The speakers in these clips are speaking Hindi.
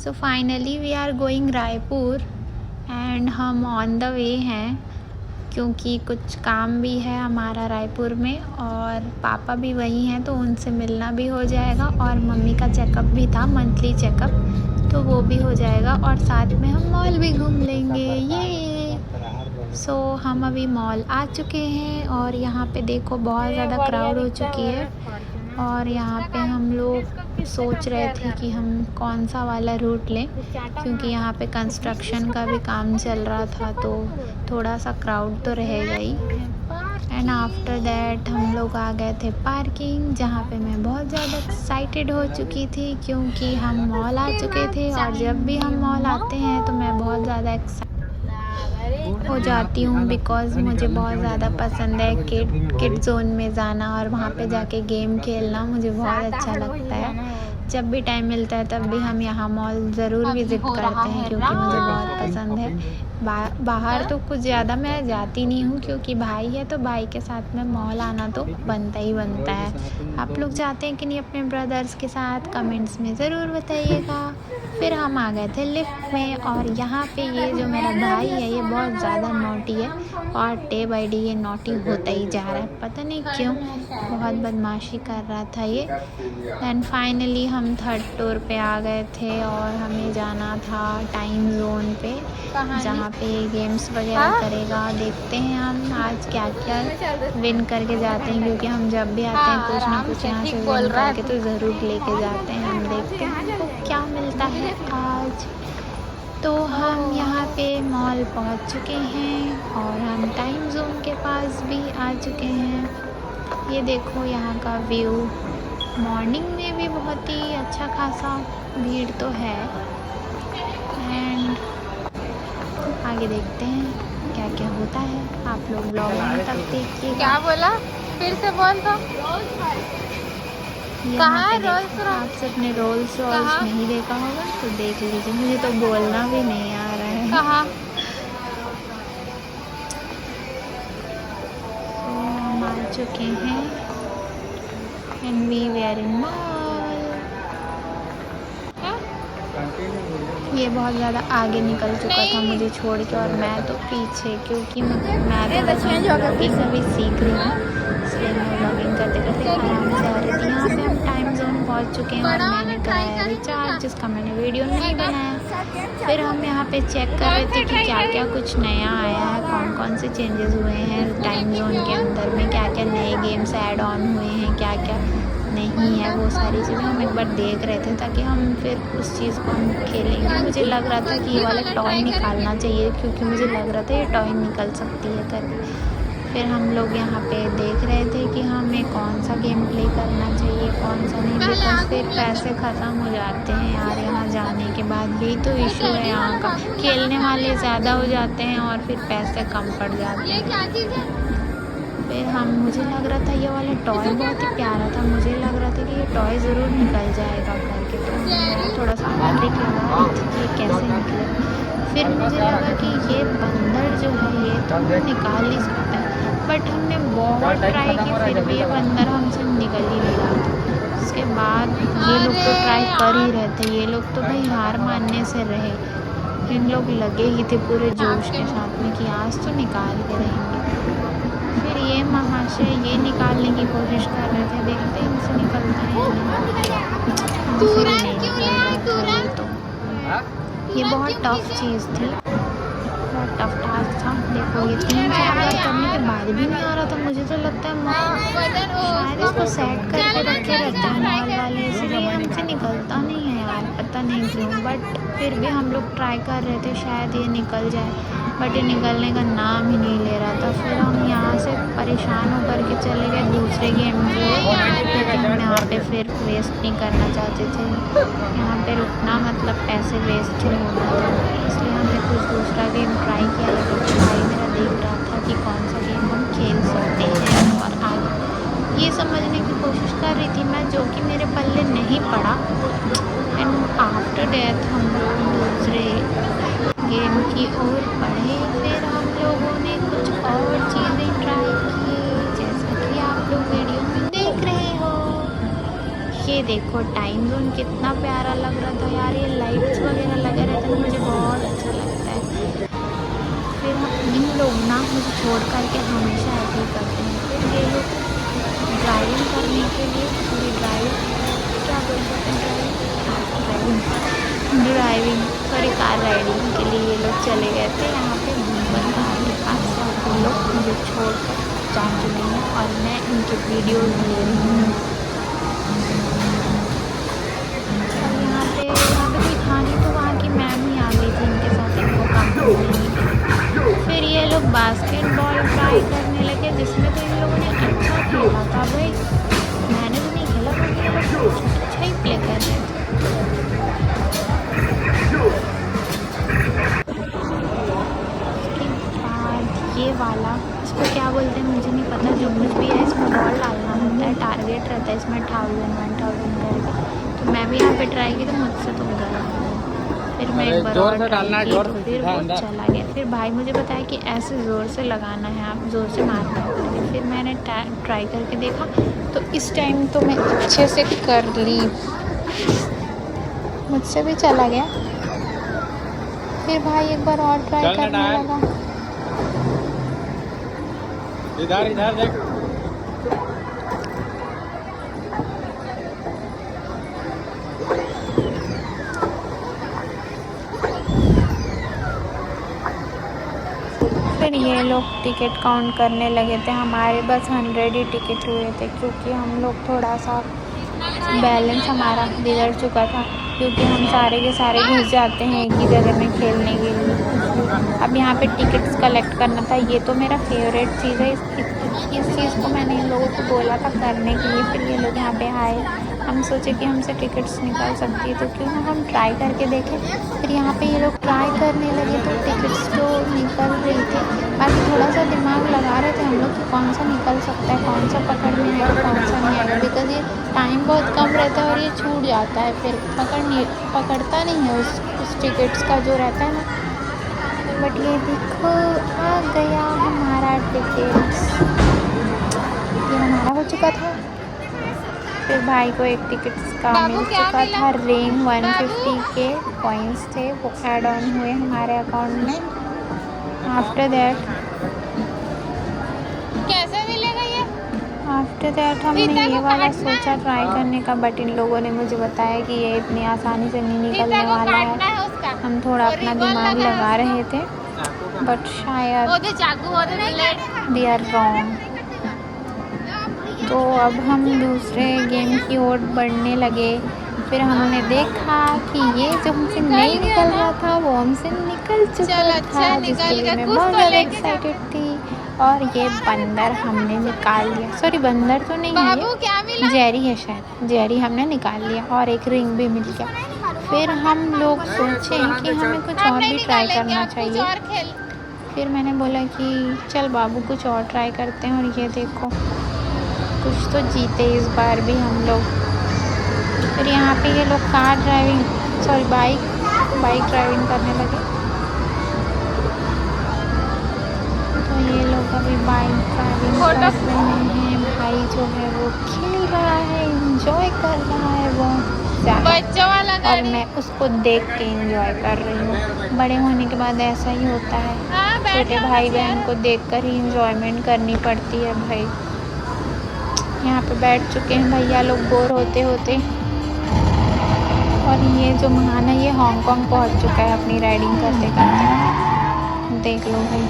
So finally we are going Raipur and हम ऑन द वे हैं, क्योंकि कुछ काम भी है हमारा रायपुर में और पापा भी वही हैं तो उनसे मिलना भी हो जाएगा और मम्मी का चेकअप भी था, मंथली चेकअप, तो वो भी हो जाएगा और साथ में हम मॉल भी घूम लेंगे। ये हम अभी मॉल आ चुके हैं और यहाँ पे देखो बहुत ज़्यादा क्राउड हो चुकी है और यहाँ पे हम लोग सोच रहे थे कि हम कौन सा वाला रूट लें, क्योंकि यहाँ पे कंस्ट्रक्शन का भी काम चल रहा था तो थोड़ा सा क्राउड तो रहेगा ही। एंड आफ्टर दैट हम लोग आ गए थे पार्किंग, जहाँ पे मैं बहुत ज़्यादा एक्साइटेड हो चुकी थी क्योंकि हम मॉल आ चुके थे और जब भी हम मॉल आते हैं तो मैं बहुत ज़्यादा हो जाती हूँ बिकॉज़ मुझे बहुत ज़्यादा पसंद है किड जोन में जाना और वहाँ पे जाके गेम खेलना मुझे बहुत अच्छा लगता है। जब भी टाइम मिलता है तब भी हम यहाँ मॉल ज़रूर विज़िट करते हैं क्योंकि मुझे बहुत पसंद है। बाहर तो कुछ ज़्यादा मैं जाती नहीं हूँ क्योंकि भाई है तो भाई के साथ में मॉल आना तो बनता ही बनता है। आप लोग जाते हैं कि नहीं अपने ब्रदर्स के साथ, कमेंट्स में ज़रूर बताइएगा। फिर हम आ गए थे लिफ्ट में और यहाँ पे ये जो मेरा भाई है ये बहुत ज़्यादा नॉटी है और डे बाई डे ये नॉटी होता ही जा रहा है, पता नहीं क्यों, बहुत बदमाशी कर रहा था ये। एंड फाइनली हम थर्ड फ्लोर पे आ गए थे और हमें जाना था टाइम जोन पे जहाँ पे गेम्स वगैरह करेगा। देखते हैं हम आज क्या क्या विन करके जाते हैं, क्योंकि हम जब भी आते हैं कुछ ना कुछ यहाँ से विन करके तो ज़रूर लेके जाते हैं। हम देखते हैं हमको क्या मिलता है आज। तो हम यहाँ पे मॉल पहुँच चुके हैं और हम टाइम जोन के पास भी आ चुके हैं। ये देखो यहाँ का व्यू, मॉर्निंग में भी बहुत ही अच्छा खासा भीड़ तो है। एंड आगे देखते हैं क्या क्या होता है, आप लोग ब्लॉग में तक देखिए। क्या बोला, फिर से बोल दो। कहाँ है रोल्स रॉयस? आपसे अपने रोल्स रॉयस नहीं देखा होगा तो देख लीजिए, मुझे तो बोलना भी नहीं आ रहा है। कहाँ? तो हम आ चुके हैं and we were in mall. ये बहुत ज़्यादा आगे निकल चुका था मुझे छोड़ के और मैं तो पीछे, क्योंकि मैं तो ब्लॉगिंग अभी सीख रही हूँ, इसलिए मैं ब्लॉगिंग करते करते आराम से आ रही थी। यहाँ पे हम टाइम जोन पहुँच चुके हैं और मैंने कराया रिचार्ज, जिसका मैंने वीडियो नहीं बनाया। फिर हम यहाँ पे चेक कर रहे थे कि क्या क्या कुछ नया आया है, कौन कौन से चेंजेस हुए हैं टाइम जोन के अंदर में, क्या क्या नए गेम्स ऐड ऑन हुए हैं, क्या क्या नहीं है, वो सारी चीज़ें हम एक बार देख रहे थे ताकि हम फिर उस चीज़ को हम खेलेंगे। मुझे लग रहा था कि ये वाला टॉय निकालना चाहिए, क्योंकि मुझे लग रहा था ये टॉय निकल सकती है करके। फिर हम लोग यहाँ पे देख रहे थे कि हमें कौन सा गेम प्ले करना चाहिए, कौन सा नहीं, बिकॉज फिर पैसे ख़त्म हो जाते हैं यार यहाँ जाने के बाद। यही तो इशू है यहाँ का, खेलने वाले ज़्यादा हो जाते हैं और फिर पैसे कम पड़ जाते हैं। फिर मुझे लग रहा था ये वाला टॉय बहुत ही प्यारा था, मुझे लग रहा था कि ये टॉय ज़रूर निकल जाएगा करके, तो मैं थोड़ा सा ट्रिक लगा रही थी कि कैसे निकले। फिर मुझे लगा कि ये बंदर जो है ये तो निकाल नहीं सकता है, बट हमने बहुत ट्राई की फिर भी ये बंदर हमसे निकल ही नहीं रहा था। उसके बाद ये लोग तो ट्राई कर ही रहे थे, ये लोग तो भाई हार मानने से रहे, इन लोग लगे ही थे पूरे जोश के साथ में कि आज तो निकाल के रहेंगे। फिर ये महाशय ये निकालने की कोशिश कर रहे थे, देखते हैं इनसे निकलता है तो ये बहुत टफ चीज़ थी, बहुत टफ टास्क था। देखो ये 3-4 बार करने के बाद भी नहीं आ रहा था। मुझे तो लगता है शायद इसको सेट करके रखे रहते हैं मॉल वाले, इसलिए हमसे निकलता नहीं है यार, पता नहीं क्यों। बट फिर भी हम लोग ट्राई कर रहे थे शायद ये निकल जाए, बट ये निकलने का नाम ही नहीं ले रहा था। फिर हम यहाँ से परेशान होकर के चले गए दूसरे गेम में, क्योंकि हम यहाँ पे फिर वेस्ट नहीं करना चाहते थे, यहाँ पे रुकना मतलब पैसे वेस्ट होना था, इसलिए हमने कुछ दूसरा गेम ट्राई किया। लेकिन भाई मेरा देख रहा था कि कौन सा गेम हम खेल सकते हैं और आगे ये समझने की कोशिश कर रही थी मैं, जो कि मेरे पल्ले नहीं पड़ा। एंड आफ्टर डेथ हम लोग दूसरे गेम की ओर बढ़े। फिर हम लोगों ने कुछ और चीज़ें ट्राई की, जैसा कि आप लोग वीडियो में देख रहे हो। ये देखो टाइम जोन कितना प्यारा लग रहा था यार, ये लाइट्स वगैरह छोड़ करके हमेशा ऐसे ही करते हैं। फिर ये लोग ड्राइविंग करने के लिए पूरी क्या बोल सकते हैं ड्राइविंग सॉरी कार राइडिंग के लिए ये लोग चले गए थे यहाँ पे भूंगन पहाड़ के पास। और वो लोग मुझे छोड़कर जा चुके हैं और मैं इनके वीडियोज़ ले रही हूँ। और यहाँ पे कोई था नहीं तो वहाँ की मैम ही आ गई थी इनके साथ इनको काम करने। फिर ये लोग बास्केटबॉल ट्राई करने लगे जिसमें तो इन लोगों ने अच्छा खेला था भाई। मैंने तो नहीं खेला पर ये लोग अच्छा ही प्ले कर रहे थे। उसके बाद ये वाला इसको क्या बोलते हैं मुझे नहीं पता, जो कुछ भी है इसमें बॉल डालना होता है, टारगेट रहता है इसमें 1000 करके। तो मैं भी यहाँ पे ट्राई की तो मुझसे तो गया। फिर मैं एक बार और ट्राई की तो फिर वो चला गया। फिर भाई मुझे बताया कि ऐसे ज़ोर से लगाना है, आप ज़ोर से मारना है। फिर मैंने ट्राई करके देखा तो इस टाइम तो मैं अच्छे से कर ली, मुझसे भी चला गया। फिर भाई एक बार और ट्राई करने लगा। इधर देख। फिर ये लोग टिकट काउंट करने लगे थे। हमारे बस 100 ही टिकट हुए थे क्योंकि हम लोग थोड़ा सा बैलेंस हमारा बिगड़ चुका था क्योंकि हम सारे के सारे घुस जाते हैं एक ही जगह में खेलने के लिए। अब यहाँ पे टिकट्स कलेक्ट करना था, ये तो मेरा फेवरेट चीज़ है। इस चीज़ को मैंने इन लोगों को बोला था करने के लिए। फिर ये लोग यहाँ पे आए, हम सोचे कि हमसे टिकट्स निकल सकती है तो क्यों ना हम ट्राई करके देखें। फिर यहाँ पे ये लोग ट्राई करने लगे तो टिकट्स जो निकल रही थी, बाकी थोड़ा सा दिमाग लगा रहे थे हम लोग कि कौन सा निकल सकता है, कौन सा पकड़ में आएगा, कौन सा नहीं आएगा। बिकॉज ये टाइम बहुत कम रहता है और ये छूट जाता है, फिर पकड़ता नहीं है उस टिकट्स का जो रहता है ना। बट ये देखो आ गया हमारा टिकट्स, ये हमारा हो चुका था। फिर भाई को एक टिकट्स का मिल चुका था। रेंग 150 के कॉइन्स थे वो ऐड ऑन हुए हमारे अकाउंट में। आफ्टर दैट कैसे मिलेगा ये? आफ्टर दैट हमने ये वाला सोचा ट्राई करने का, बट इन लोगों ने मुझे बताया कि ये इतनी आसानी से नहीं निकलने वाला है। हम थोड़ा अपना दिमाग लगा रहे थे बट शायद वी आर रॉन्ग। तो अब हम दूसरे गेम की ओर बढ़ने लगे। फिर हमने देखा कि ये जो हमसे नहीं निकल रहा था वो हमसे निकल चुका था, जिसके लिए मैं बहुत ज़्यादा एक्साइटेड थी। और ये बंदर हमने निकाल लिया, सॉरी बंदर तो नहीं है, जेरी है शायद, जेरी हमने निकाल लिया और एक रिंग भी मिल गया। फिर हम लोग सोचे कि हमें कुछ और भी ट्राई करना चाहिए। फिर मैंने बोला कि चल बाबू कुछ और ट्राई करते हैं। और ये देखो कुछ तो जीते इस बार भी हम लोग। फिर यहाँ पे ये लोग बाइक ड्राइविंग करने लगे। तो ये लोग अभी बाइक ड्राइविंग कर रहे हैं। भाई जो है वो खेल रहा है, एंजॉय कर रहा है वो बच्चों वाला और मैं उसको देख के एंजॉय कर रही हूँ। बड़े होने के बाद ऐसा ही होता है, छोटे भाई बहन को देखकर ही एंजॉयमेंट करनी पड़ती है भाई। यहाँ पे बैठ चुके हैं भैया लोग बोर होते होते। और ये जो महाना ये हांगकांग पहुँच चुका है अपनी राइडिंग करते करते, देख लो भाई।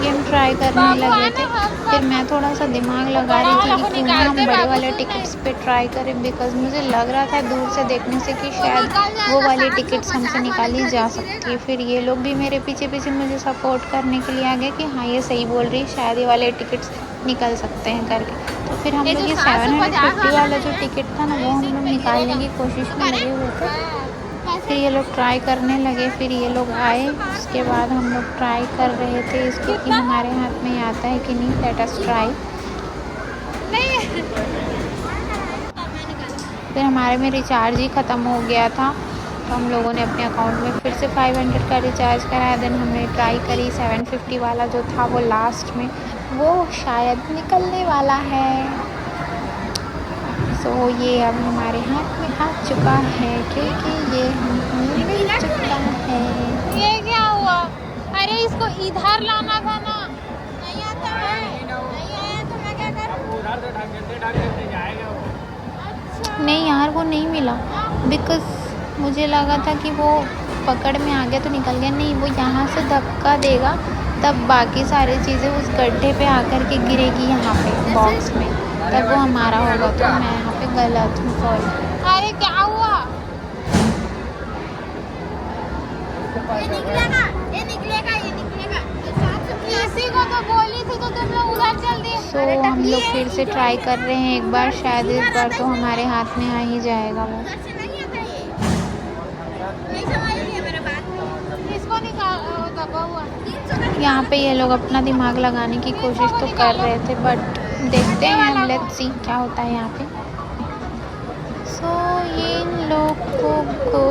गेम ट्राई करने लगे थे। फिर मैं थोड़ा सा दिमाग लगा रही थी कि क्यों ना हम बड़े वाले टिकट्स पे ट्राई करें, बिकॉज मुझे लग रहा था दूर से देखने से कि शायद वो वाली टिकट्स हमसे निकाली जा सकती है। फिर ये लोग भी मेरे पीछे पीछे मुझे सपोर्ट करने के लिए आ गए कि हाँ ये सही बोल रही है, शायद ये वाले टिकट्स निकल सकते हैं करके। तो फिर हम लोग ये 750 वाला जो टिकट था ना वो हम लोग निकालने की कोशिश में लगे हुए थे। फिर ये लोग ट्राई करने लगे, फिर ये लोग आए, उसके बाद हम लोग ट्राई कर रहे थे इसको कि हमारे हाथ में आता है कि नहीं। Let us try. फिर हमारे में रिचार्ज ही ख़त्म हो गया था, तो हम लोगों ने अपने अकाउंट में फिर से 500 का रिचार्ज कराया। देन हमने ट्राई करी 750 वाला जो था वो लास्ट में, वो शायद निकलने वाला है। सो ये अब हमारे हाथ में आ चुका है, क्योंकि ये हमें मिल चुका है। ये क्या हुआ? अरे इसको इधर लाना था ना, नहीं आता है, नहीं आया तो मैं क्या करूं? उधर से ढक देते जाएगा वो। नहीं यार, वो नहीं मिला, बिकॉज़ मुझे लगा था कि वो पकड़ में आ गया तो निकल गया। नहीं, वो यहाँ से धक्का देगा तब बाकी सारी चीज़ें उस गड्ढे पे आकर के गिरेगी यहाँ पे बॉक्स में, तब वो हमारा होगा। तो मैं यहाँ पे गलत हूँ, सॉरी। अरे क्या हुआ? ये निकलेगा। किसी को तो बोली थी तो तुम लोग उधर चल दिए। सो हम लोग फिर से ट्राई कर रहे हैं एक बार, शायद इस बार तो हमारे हाथ में आ ही जाएगा वो। इसको निकाल, दबा हुआ। यहाँ पे ये लोग अपना दिमाग लगाने की कोशिश तो कर रहे थे, बट देखते हैं, लेट्स सी क्या होता है यहाँ पे। सो ये लोगों को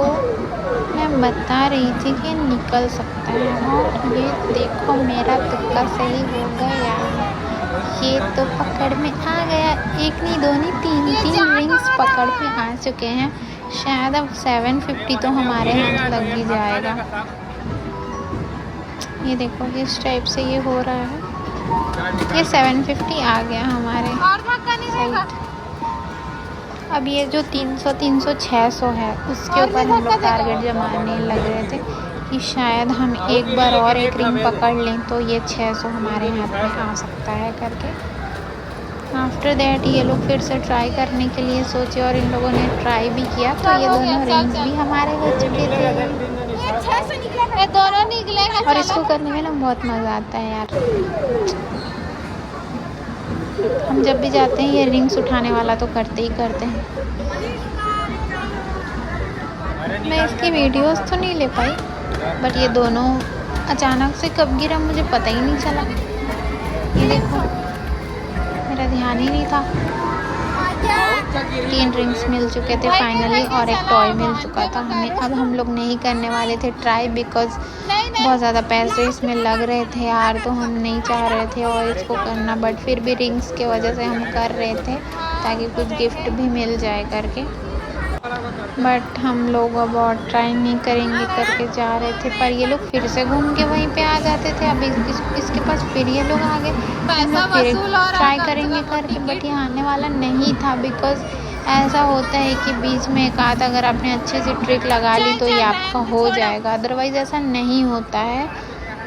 मैं बता रही थी कि निकल सकता है, और ये देखो मेरा तुक्का सही हो गया। ये तो पकड़ में आ गया, एक नहीं दो नहीं तीन रिंग्स पकड़ में आ चुके हैं। शायद अब 750 तो हमारे हाथ लग ही जाएगा। ये देखो इस टाइप से ये हो रहा है। ये 750 आ गया हमारे और धक्का नहीं देगा। अब ये जो 300 300 600 है, उसके ऊपर हम लोग टारगेट जमाने लग रहे थे कि शायद हम एक बार और एक रिंग पकड़ लें तो ये 600 हमारे हाथ में आ सकता है करके। आफ्टर दैट ये लोग फिर से ट्राई करने के लिए सोचे, और इन लोगों ने ट्राई भी किया, तो ये दोनों रिंग्स भी हमारे हो चुके थे। ये दोनों निकलेगा। और इसको करने में ना बहुत मज़ा आता है यार। हम जब भी जाते हैं ये रिंग्स उठाने वाला तो करते ही करते हैं। मैं इसकी वीडियोस तो नहीं ले पाई, बट ये दोनों अचानक से कब गिरा मुझे पता ही नहीं चला। ये देखो, मेरा ध्यान ही नहीं था। 3 रिंग्स मिल चुके थे फाइनली, और एक टॉय मिल चुका था हमें। अब हम लोग नहीं करने वाले थे ट्राई, बिकॉज बहुत ज़्यादा पैसे इसमें लग रहे थे यार, तो हम नहीं चाह रहे थे और इसको करना, बट फिर भी रिंग्स के वजह से हम कर रहे थे ताकि कुछ गिफ्ट भी मिल जाए करके। बट हम लोग अब और ट्राई नहीं करेंगे करके जा रहे थे, पर ये लोग फिर से घूम के वहीं पे आ जाते थे। अब इसके पास फिर ये लोग आ गए, हम लोग फिर ट्राई करेंगे करके, बट ये आने वाला नहीं था। बिकॉज ऐसा होता है कि बीच में एक आध अगर आपने अच्छे से ट्रिक लगा ली तो ये आपका हो जाएगा, अदरवाइज़ ऐसा नहीं होता है।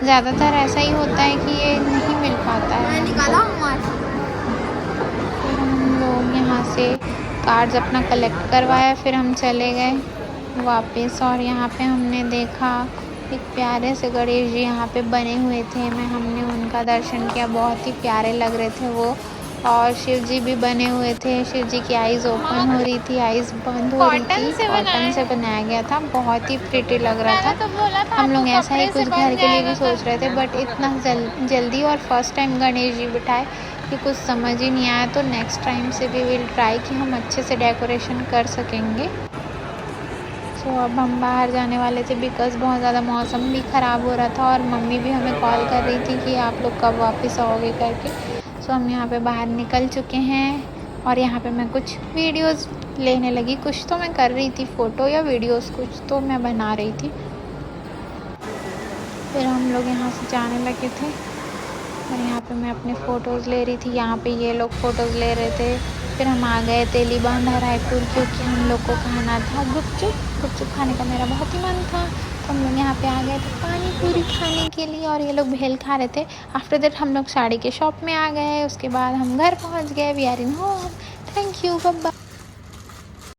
ज़्यादातर ऐसा ही होता है कि ये नहीं मिल पाता है। फिर हम लोग यहाँ से कार्ड्स अपना कलेक्ट करवाया, फिर हम चले गए वापस, और यहाँ पे हमने देखा एक प्यारे से गणेश जी यहाँ पे बने हुए थे। हमने उनका दर्शन किया, बहुत ही प्यारे लग रहे थे वो। और शिव जी भी बने हुए थे, शिव जी की आइज़ ओपन हो रही थी, आइज़ बंद हो रही थी। कॉटन से बनाया गया था, बहुत ही प्रिटी लग रहा था। हम लोग ऐसा ही कुछ घर के लिए भी सोच रहे थे, बट इतना जल्दी और फर्स्ट टाइम गणेश जी बिठाए कि कुछ समझ ही नहीं आया। तो नेक्स्ट टाइम से भी विल ट्राई कि हम अच्छे से डेकोरेशन कर सकेंगे। सो अब हम बाहर जाने वाले थे, बिकॉज़ बहुत ज़्यादा मौसम भी ख़राब हो रहा था, और मम्मी भी हमें कॉल कर रही थी कि आप लोग कब वापस आओगे करके। सो हम यहाँ पे बाहर निकल चुके हैं, और यहाँ पे मैं कुछ वीडियोस लेने लगी। कुछ तो मैं कर रही थी, फ़ोटो या वीडियोस कुछ तो मैं बना रही थी। फिर हम लोग यहाँ से जाने लगे थे, और यहाँ पे मैं अपने फ़ोटोज़ ले रही थी। यहाँ पे ये लोग फ़ोटोज़ ले रहे थे। फिर हम आ गए तेलीबांधा रायपुर, क्योंकि हम लोग को खाना था गुपचुप खाने का मेरा बहुत ही मन था। तो हम लोग यहाँ पे आ गए थे पानी पूरी खाने के लिए, और ये लोग भेल खा रहे थे। आफ्टर दैट हम लोग साड़ी के शॉप में आ गए, उसके बाद हम घर पहुँच गए। We are in home. Thank you, bye bye.